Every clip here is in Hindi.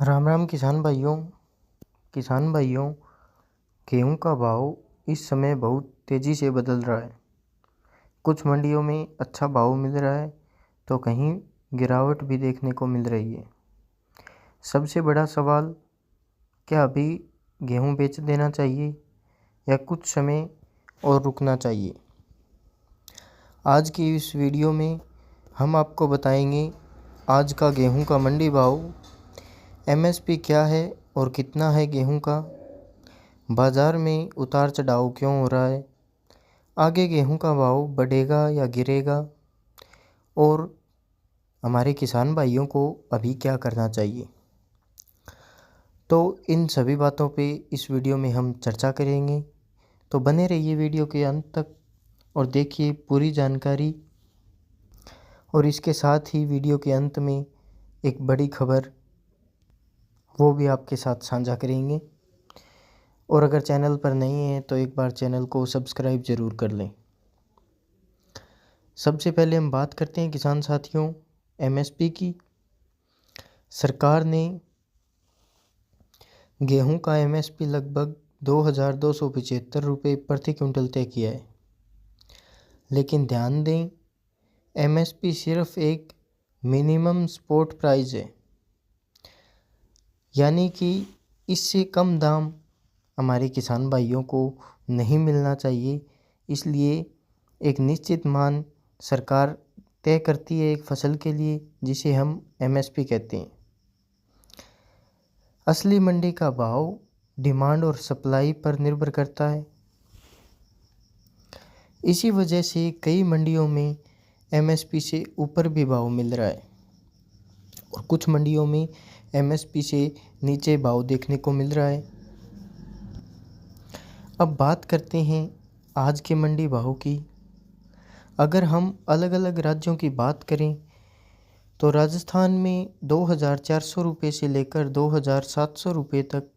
राम राम किसान भाइयों। गेहूं का भाव इस समय बहुत तेज़ी से बदल रहा है। कुछ मंडियों में अच्छा भाव मिल रहा है तो कहीं गिरावट भी देखने को मिल रही है। सबसे बड़ा सवाल, क्या अभी गेहूं बेच देना चाहिए या कुछ समय और रुकना चाहिए? आज की इस वीडियो में हम आपको बताएंगे आज का गेहूं का मंडी भाव, एमएसपी क्या है और कितना है गेहूं का, बाज़ार में उतार चढ़ाव क्यों हो रहा है, आगे गेहूं का भाव बढ़ेगा या गिरेगा, और हमारे किसान भाइयों को अभी क्या करना चाहिए। तो इन सभी बातों पे इस वीडियो में हम चर्चा करेंगे, तो बने रहिए वीडियो के अंत तक और देखिए पूरी जानकारी। और इसके साथ ही वीडियो के अंत में एक बड़ी खबर वो भी आपके साथ साझा करेंगे। और अगर चैनल पर नहीं है तो एक बार चैनल को सब्सक्राइब ज़रूर कर लें। सबसे पहले हम बात करते हैं किसान साथियों एमएसपी की। सरकार ने गेहूं का एमएसपी लगभग 2275 रुपये प्रति क्विंटल तय किया है। लेकिन ध्यान दें, एमएसपी सिर्फ एक मिनिमम सपोर्ट प्राइस है, यानी कि इससे कम दाम हमारे किसान भाइयों को नहीं मिलना चाहिए। इसलिए एक निश्चित मान सरकार तय करती है एक फसल के लिए, जिसे हम एमएसपी कहते हैं। असली मंडी का भाव डिमांड और सप्लाई पर निर्भर करता है। इसी वजह से कई मंडियों में एमएसपी से ऊपर भी भाव मिल रहा है और कुछ मंडियों में एमएसपी से नीचे भाव देखने को मिल रहा है। अब बात करते हैं आज के मंडी भाव की। अगर हम अलग अलग राज्यों की बात करें तो राजस्थान में 2400 रुपये से लेकर 2700 रुपये तक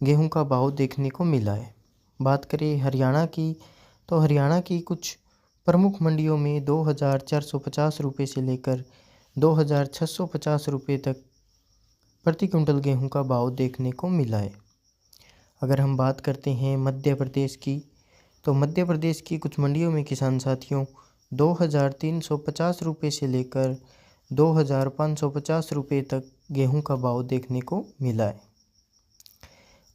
गेहूं का भाव देखने को मिला है। बात करें हरियाणा की तो हरियाणा की कुछ प्रमुख मंडियों में 2450 रुपये से लेकर 2650 रुपये तक प्रति क्विंटल गेहूं का भाव देखने को मिला है। अगर हम बात करते हैं मध्य प्रदेश की तो मध्य प्रदेश की कुछ मंडियों में किसान साथियों 2350 रुपये से लेकर 2550 रुपये तक गेहूं का भाव देखने को मिला है।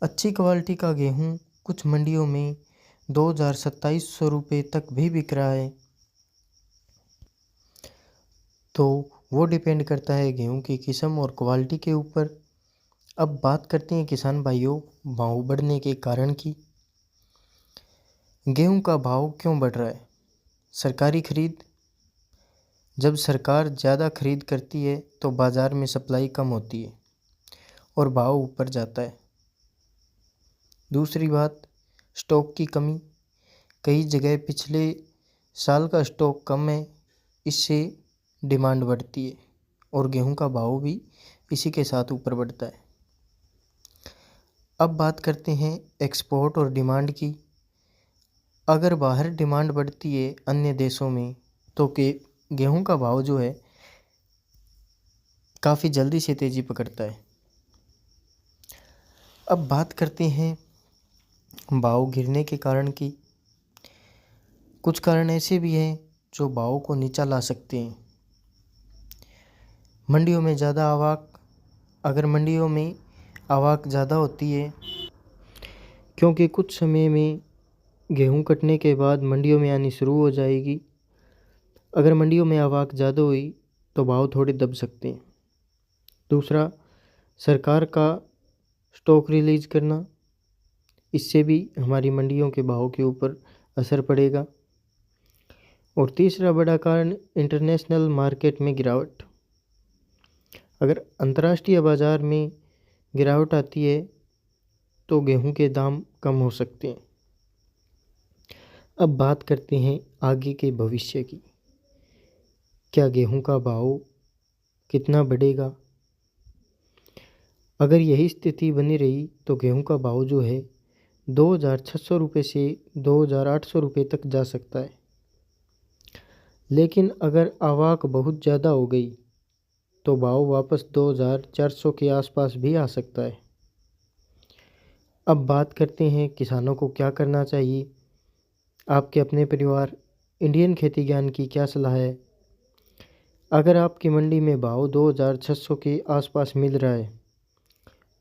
अच्छी क्वालिटी का गेहूं कुछ मंडियों में 2700 रुपये तक भी बिक रहा है। तो वो डिपेंड करता है गेहूं की किस्म और क्वालिटी के ऊपर। अब बात करते हैं किसान भाइयों भाव बढ़ने के कारण की। गेहूं का भाव क्यों बढ़ रहा है? सरकारी खरीद। जब सरकार ज़्यादा खरीद करती है तो बाज़ार में सप्लाई कम होती है और भाव ऊपर जाता है। दूसरी बात, स्टॉक की कमी। कई जगह पिछले साल का स्टॉक कम है, इससे डिमांड बढ़ती है और गेहूं का भाव भी इसी के साथ ऊपर बढ़ता है। अब बात करते हैं एक्सपोर्ट और डिमांड की। अगर बाहर डिमांड बढ़ती है अन्य देशों में तो गेहूं का भाव जो है काफ़ी जल्दी से तेज़ी पकड़ता है। अब बात करते हैं भाव गिरने के कारण की। कुछ कारण ऐसे भी हैं जो भाव को नीचा ला सकते हैं। मंडियों में ज़्यादा आवक। अगर मंडियों में आवक ज़्यादा होती है, क्योंकि कुछ समय में गेहूं कटने के बाद मंडियों में आनी शुरू हो जाएगी। अगर मंडियों में आवक ज़्यादा हुई तो भाव थोड़े दब सकते हैं। दूसरा, सरकार का स्टॉक रिलीज करना, इससे भी हमारी मंडियों के भाव के ऊपर असर पड़ेगा। और तीसरा बड़ा कारण इंटरनेशनल मार्केट में गिरावट। अगर अंतर्राष्ट्रीय बाज़ार में गिरावट आती है तो गेहूं के दाम कम हो सकते हैं। अब बात करते हैं आगे के भविष्य की। क्या गेहूं का भाव कितना बढ़ेगा? अगर यही स्थिति बनी रही तो गेहूं का भाव जो है 2600 रुपये से 2800 रुपये तक जा सकता है। लेकिन अगर आवक बहुत ज़्यादा हो गई तो भाव वापस 2400 के आसपास भी आ सकता है। अब बात करते हैं किसानों को क्या करना चाहिए। आपके अपने परिवार इंडियन खेती ज्ञान की क्या सलाह है। अगर आपकी मंडी में भाव 2600 के आसपास मिल रहा है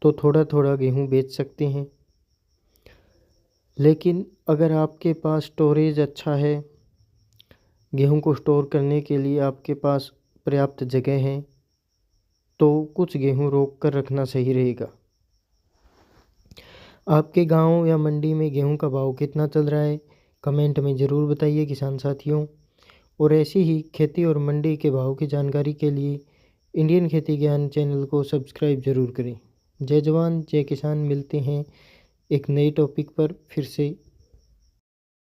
तो थोड़ा थोड़ा गेहूँ बेच सकते हैं। लेकिन अगर आपके पास स्टोरेज अच्छा है, गेहूँ को स्टोर करने के लिए आपके पास पर्याप्त जगह है, तो कुछ गेहूँ रोक कर रखना सही रहेगा। आपके गांव या मंडी में गेहूं का भाव कितना चल रहा है, कमेंट में ज़रूर बताइए किसान साथियों। और ऐसी ही खेती और मंडी के भाव की जानकारी के लिए इंडियन खेती ज्ञान चैनल को सब्सक्राइब ज़रूर करें। जय जवान जय किसान। मिलते हैं एक नई टॉपिक पर फिर से।